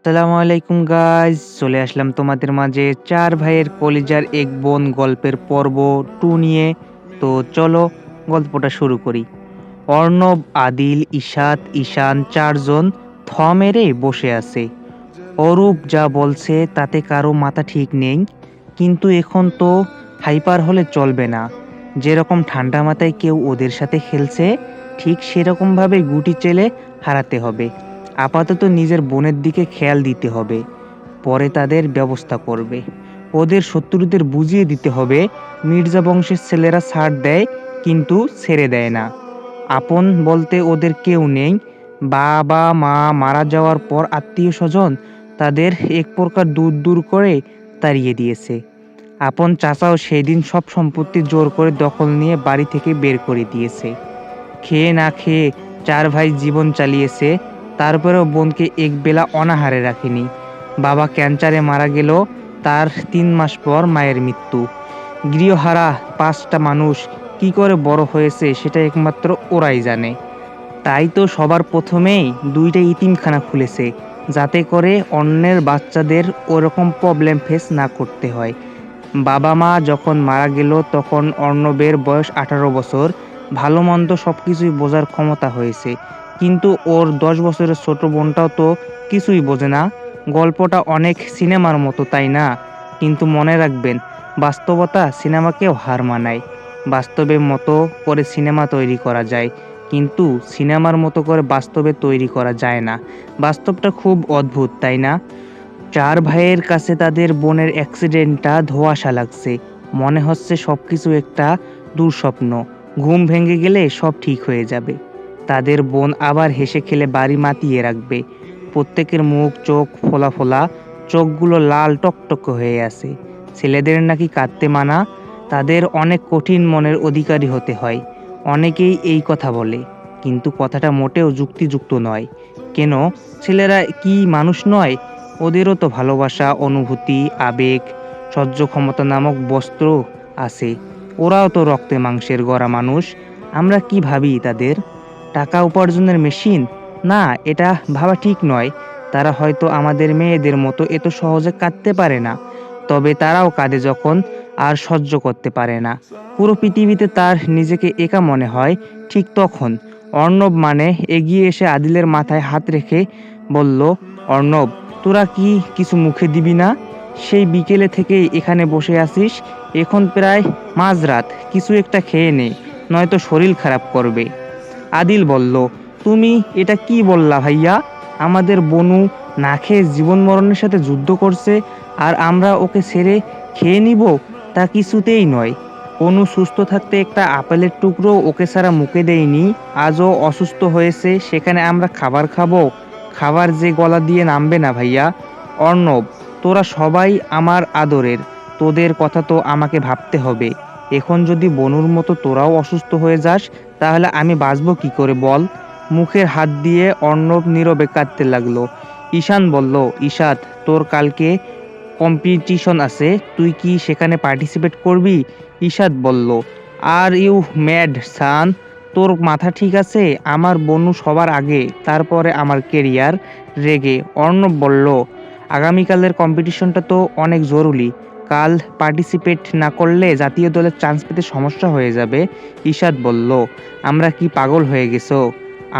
আসসালামু আলাইকুম গাইস, চলে আসলাম তোমাদের মাঝে চার ভাইয়ের কলিজার এক বোন গল্পের পর্ব 2 নিয়ে। তো চলো গল্পটা শুরু করি। অর্ণব, আদিল, ইশাত, ঈশান চারজন থ মেরে বসে আছে। অরূপ যা বলছে তাতে কারো মাথা ঠিক নেই, কিন্তু এখন তো হাইপার হলে চলবে না। যেরকম ঠান্ডা মাথায় কেউ ওদের সাথে খেলছে, ঠিক সেরকম ভাবে গুটি চেলে হারাতে হবে। আপাতত নিজের বোনের দিকে খেয়াল দিতে হবে, পরে তাদের ব্যবস্থা করবে। ওদের শত্রুদের বুঝিয়ে দিতে হবে মির্জা বংশের ছেলেরা ছাড় দেয় কিন্তু ছেড়ে দেয় না। আপন বলতে ওদের কেউ নেই। বাবা মা মারা যাওয়ার পর আত্মীয় স্বজন তাদের এক প্রকার দূর দূর করে তাড়িয়ে দিয়েছে। আপন চাচাও সেই দিন সব সম্পত্তি জোর করে দখল নিয়ে বাড়ি থেকে বের করে দিয়েছে। খেয়ে না খেয়ে চার ভাই জীবন চালিয়েছে, তারপরেও বোনকে একবেলা অনাহারে রাখেনি। বাবা ক্যান্সারে মারা গেল, তার 3 মাস পর মায়ের মৃত্যু। গৃহহারা 5টা মানুষ কি করে বড় হয়েছে সেটা একমাত্র ওরাই জানে। তাই তো সবার প্রথমেই 2টা ইতিমখানা খুলেছে, যাতে করে অন্যের বাচ্চাদের ওরকম প্রবলেম ফেস না করতে হয়। বাবা মা যখন মারা গেল তখন অর্ণবের বয়স 18 বছর। ভালো মন্দ সব কিছুই বোঝার ক্ষমতা হয়েছে, কিন্তু ওর 10 বছরের ছোট বোনটাও তো কিছুই বোঝে না। গল্পটা অনেক সিনেমার মতো, তাই না? কিন্তু মনে রাখবেন, বাস্তবতা সিনেমাকেও হার মানায়। বাস্তবের মতো করে সিনেমা তৈরি করা যায়, কিন্তু সিনেমার মতো করে বাস্তবে তৈরি করা যায় না। বাস্তবটা খুব অদ্ভুত, তাই না? চার ভাইয়ের কাছে তাদের বোনের অ্যাক্সিডেন্টটা ধোঁয়াশা লাগছে। মনে হচ্ছে সবকিছু একটা দুঃস্বপ্ন। ঘুম ভেঙে গেলে সব ঠিক হয়ে যাবে। তাদের বোন আবার হেসে খেলে বাড়ি মাতিয়ে রাখবে। প্রত্যেকের মুখ চোখ ফোলা ফোলা, চোখগুলো লাল টকটক হয়ে আছে। ছেলেদের নাকি কাঁদতে মানা, তাদের অনেক কঠিন মনের অধিকারী হতে হয়। অনেকেই এই কথা বলে, কিন্তু কথাটা মোটেও যুক্তিযুক্ত নয়। কেন? ছেলেরা কি মানুষ নয়? ওদেরও তো ভালোবাসা, অনুভূতি, আবেগ, সহ্য ক্ষমতা নামক বস্ত্র আছে। ওরাও তো রক্তে মাংসের গড়া মানুষ। আমরা কি ভাবি তাদের টাকা উপার্জনের মেশিন? না, এটা ভাবা ঠিক নয়। তারা হয়তো আমাদের মেয়েদের মতো এত সহজে কাঁদতে পারে না, তবে তারাও কাঁদে যখন আর সহ্য করতে পারে না। পুরো পৃথিবীতে তার নিজেকে একা মনে হয়, ঠিক তখন অর্ণব এগিয়ে এসে আদিলের মাথায় হাত রেখে বলল, অর্ণব, তোরা কি কিছু মুখে দিবি না? সেই বিকেলে থেকেই এখানে বসে আছিস, এখন প্রায় মাঝরাত, কিছু একটা খেয়ে নে, নয়তো শরীর খারাপ করবে। আদিল বলল, তুমি এটা কি বললা ভাইয়া? আমাদের বনু না খেয়ে জীবন মরণের সাথে যুদ্ধ করছে, আর আমরা ওকে ছেড়ে খেয়ে নিব? তা কিছুতেই নয়। অনু সুস্থ থাকতে একটা আপেলের টুকরো ওকে ছাড়া মুখে দেয়নি, আজও অসুস্থ হয়েছে, সেখানে আমরা খাবার খাবো? খাবার যে গলা দিয়ে নামবে না ভাইয়া। অর্ণব, তোরা সবাই আমার আদরের, তোদের কথা তো আমাকে ভাবতে হবে। এখন যদি বনুর মতো তোরাও অসুস্থ হয়ে যাস, তাহলে আমি বাঁচবো কি করে বল? মুখের হাত দিয়ে অর্ণব নীরবে কাঁদতে লাগলো। ঈশান বলল, ঈশাত, তোর কালকে কম্পিটিশন আছে, তুই কি সেখানে পার্টিসিপেট করবি? ঈশাত বলল, আর ইউ ম্যাড সান? তোর মাথা ঠিক আছে? আমার বনু সবার আগে, তারপরে আমার কেরিয়ার। রেগে অর্ণব বলল, আগামীকালের কম্পিটিশনটা তো অনেক জরুরি, কাল পার্টিসিপেট না করলে জাতীয় দলের চান্স পেতে সমস্যা হয়ে যাবে। ঈশাত বলল, আমরা কি পাগল হয়ে গেছো?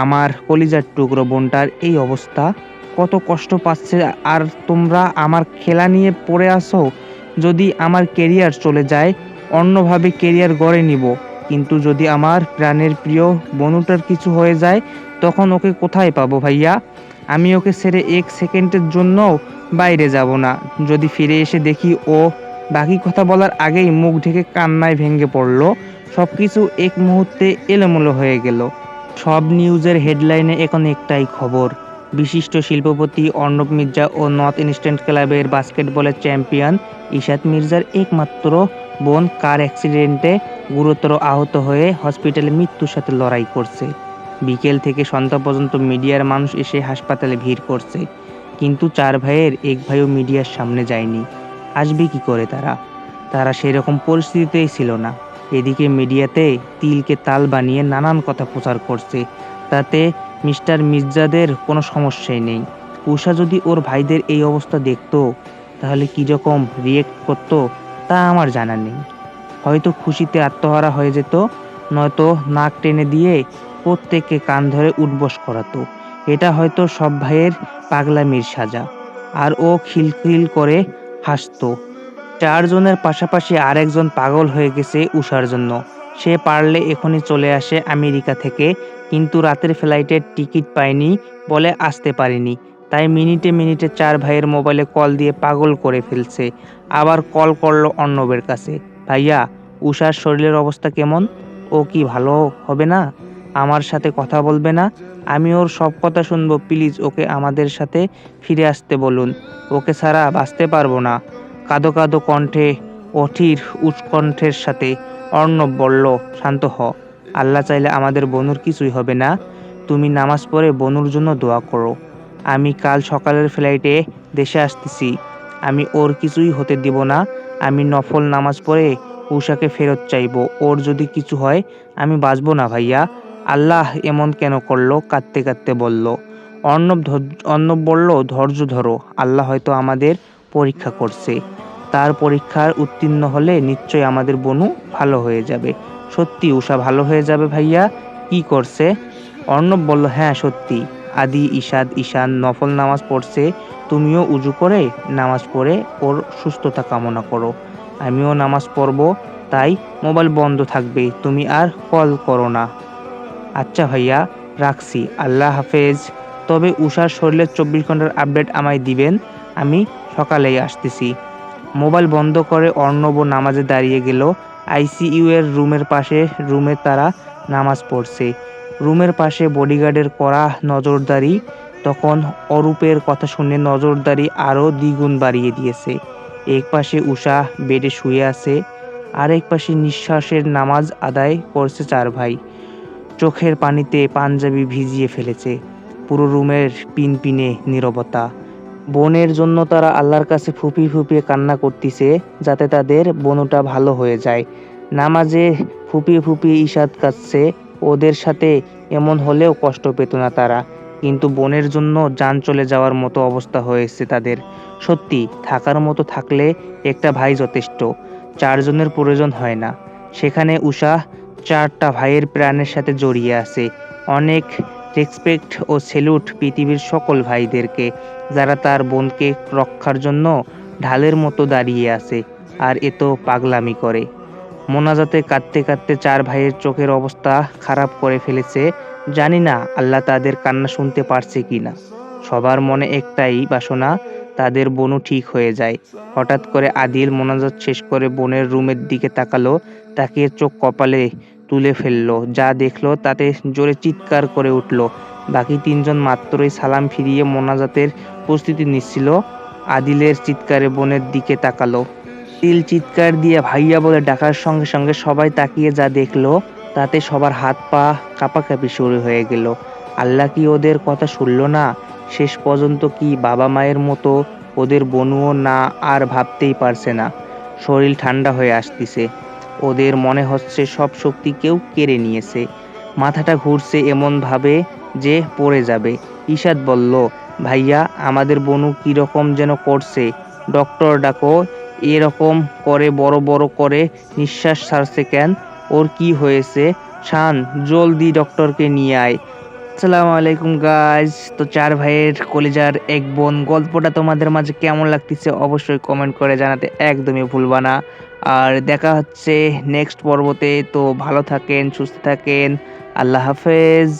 আমার কলিজার টুকরো বোনটার এই অবস্থা, কত কষ্ট পাচ্ছে, আর তোমরা আমার খেলা নিয়ে পড়ে আসো। যদি আমার কেরিয়ার চলে যায়, অন্যভাবে কেরিয়ার গড়ে নিব, কিন্তু যদি আমার প্রাণের প্রিয় বনুটার কিছু হয়ে যায়, তখন ওকে কোথায় পাবো ভাইয়া? আমি ওকে ছেড়ে 1 সেকেন্ডের জন্যও বাইরে যাব না। যদি ফিরে এসে দেখি ও। বাকি কথা বলার আগেই মুখ ঢেকে কান্নায় ভেঙে পড়ল। সবকিছু এক মুহূর্তে এলোমেলো হয়ে গেল। সব নিউজের হেডলাইনে এখন একটাই খবর, বিশিষ্ট শিল্পপতি অর্ণব মির্জা ও নর্থ ইনস্ট্যান্ট ক্লাবের বাস্কেটবলের চ্যাম্পিয়ন ইশাত মির্জার একমাত্র বোন কার অ্যাক্সিডেন্টে গুরুতর আহত হয়ে হসপিটালে মৃত্যুর সাথে লড়াই করছে। বিকেল থেকে সন্ধ্যা পর্যন্ত মিডিয়ার মানুষ এসে হাসপাতালে ভিড় করছে, কিন্তু চার ভাইয়ের এক ভাইও মিডিয়ার সামনে যায়নি। আসবে কি করে তারা? তারা সেরকম পরিস্থিতিতেই ছিল না। এদিকে মিডিয়াতে তিলকে তাল বানিয়ে নানান কথা প্রচার করছে, তাতে মিস্টার মির্জাদের কোনো সমস্যাই নেই। উষা যদি ওর ভাইদের এই অবস্থা দেখতো তাহলে কি রকম রিয়েক্ট করতো তা আমার জানা নেই। হয়তো খুশিতে আত্মহারা হয়ে যেত, নয়তো নাক টেনে দিয়ে প্রত্যেককে কান ধরে উঠবস করাতো। এটা হয়তো সব ভাইয়ের পাগলামির সাজা। আর ও খিলখিল করে হাসতো। ৪ জনের পাশাপাশি আরেকজন পাগল হয়ে গেছে উষার জন্য। সে পারলে এখনই চলে আসে আমেরিকা থেকে, কিন্তু রাতের ফ্লাইটের টিকিট পায়নি বলে আসতে পারেনি। তাই মিনিটে মিনিটে ৪ ভাইয়ের মোবাইলে কল দিয়ে পাগল করে ফেলছে। আবার কল করলো অর্ণবের কাছে। ভাইয়া, উষার শরীরের অবস্থা কেমন? ও কি ভালো হবে না? আমার সাথে কথা বলবে না? আমি ওর সব কথা শুনবো, প্লিজ ওকে আমাদের সাথে ফিরে আসতে বলুন। ওকে ছাড়া বাঁচতে পারবো না। কাঁদো কাঁদো কণ্ঠে, অধীর উৎকণ্ঠের সাথে অর্ণব বলল, শান্ত হ। আল্লাহ চাইলে আমাদের বনুর কিছুই হবে না। তুমি নামাজ পড়ে বনুর জন্য দোয়া করো। আমি কাল সকালের ফ্লাইটে দেশে আসতেছি। আমি ওর কিছুই হতে দিব না। আমি নফল নামাজ পড়ে উষাকে ফেরত চাইবো। ওর যদি কিছু হয় আমি বাঁচবো না ভাইয়া। আল্লাহ এমন কেন করলো? কাঁদতে কাঁদতে বলল। অর্ণব বলল, ধৈর্য ধরো। আল্লাহ হয়তো আমাদের পরীক্ষা করছে। তার পরীক্ষার উত্তীর্ণ হলে নিশ্চয়ই আমাদের বনু ভালো হয়ে যাবে। সত্যি উষা ভালো হয়ে যাবে ভাইয়া? কি করছে? অর্ণব বলল, হ্যাঁ সত্যি। আদি, ইশাদ, ঈশান নফল নামাজ পড়ছে। তুমিও উজু করে নামাজ পড়ে ওর সুস্থতা কামনা করো। আমিও নামাজ পড়বো। তাই মোবাইল বন্ধ থাকবে, তুমি আর কল করো না। আচ্ছা ভাইয়া, রাখছি। আল্লাহ হাফেজ। তবে উষার শরীরের ২৪ ঘন্টার আপডেট আমায় দিবেন। আমি সকালেই আসতেছি। মোবাইল বন্ধ করে অর্ণব নামাজে দাঁড়িয়ে গেল। আইসিইউ এর রুমের পাশে রুমে তারা নামাজ পড়ছে। রুমের পাশে বডিগার্ডের কড়া নজরদারি। তখন অরূপের কথা শুনে নজরদারি আরো দ্বিগুণ বাড়িয়ে দিয়েছে। এক পাশে উষা বেডে শুয়ে আছে, আরেক পাশে নিঃশ্বাসের নামাজ আদায় করছে ৪ ভাই। চোখের পানিতে পাঞ্জাবি ভিজিয়ে ফেলেছে। পুরো রুমের পিনপিনে নীরবতা। বোনের জন্য তারা আল্লাহর কাছে ফুঁপিয়ে ফুঁপিয়ে কান্না করতিছে, যাতে তাদের বোনটা ভালো হয়ে যায়। নামাজে ফুঁপিয়ে ফুঁপিয়ে ইশাদ কাঁদছে। ওদের সাথে এমন হলেও কষ্ট পেত না তারা। কিন্তু বোনের জন্য জান চলে যাওয়ার মতো অবস্থা হয়েছে তাদের। সত্যি, থাকার মতো থাকলে একটা ভাই যথেষ্ট। ৪ জনের প্রয়োজন হয় না। সেখানে উষা ৪টা ভাইয়ের প্রাণের সাথে জড়িয়ে আছে। অনেক রেসপেক্ট ও সেলুট পৃথিবীর সকল ভাইদেরকে, যারা তার বোনকে রক্ষার জন্য ঢালের মতো দাঁড়িয়ে আছে। আর এ তো পাগলামি করে। মোনাজাতে কাঁদতে কাঁদতে ৪ ভাইয়ের চোখের অবস্থা খারাপ করে ফেলেছে। জানি না আল্লাহ তাদের কান্না শুনতে পারছে কিনা। সবার মনে একটাই বাসনা, তাদের বোনও ঠিক হয়ে যায়। হঠাৎ করে আদিল মোনাজাত শেষ করে বোনের রুমের দিকে তাকালো। তাকিয়ে চোখ কপালে তুলে ফেললো। যা দেখলো তাতে জোরে চিৎকার করে উঠল। বাকি ৩ জন মাত্রই সালাম ফিরিয়ে মোনাজাতের প্রস্তুতি নিচ্ছিল। আদিলের চিৎকারে বোনের দিকে তাকালো। আদিল চিৎকার দিয়ে ভাইয়া বলে ডাকার সঙ্গে সঙ্গে সবাই তাকিয়ে যা দেখলো, তাতে সবার হাত পা কাঁপাকাঁপি শুরু হয়ে গেল। আল্লাহ কি ওদের কথা শুনল না? শেষ পর্যন্ত কি বাবা মায়ের মতো ওদের বনুও না আর ভাবতেই পারছে না। শরীর ঠান্ডা হয়ে আসতিছে। ওদের মনে হচ্ছে সব শক্তি কেউ কেড়ে নিয়েছে। মাথাটা ঘুরছে এমন ভাবে যে পড়ে যাবে। ইশাদ বলল, ভাইয়া আমাদের বনু কিরকম যেন করছে। ডক্টর ডাকো। এরকম করে বড় বড় করে নিঃশ্বাস ছাড়ছে কেন? ওর কি হয়েছে? শান, জলদি ডক্টরকে নিয়ে আয়। আসসালামু আলাইকুম গাইজ। তো ৪ ভাইয়ের কলিজার এক বোন গল্পটা তোমাদের মাঝে কেমন লাগতেছে অবশ্যই কমেন্ট করে জানাতে একদমই ভুলবা না। আর দেখা হচ্ছে নেক্সট পর্বতে। তো ভালো থাকেন, সুস্থ থাকেন। আল্লাহ হাফেজ।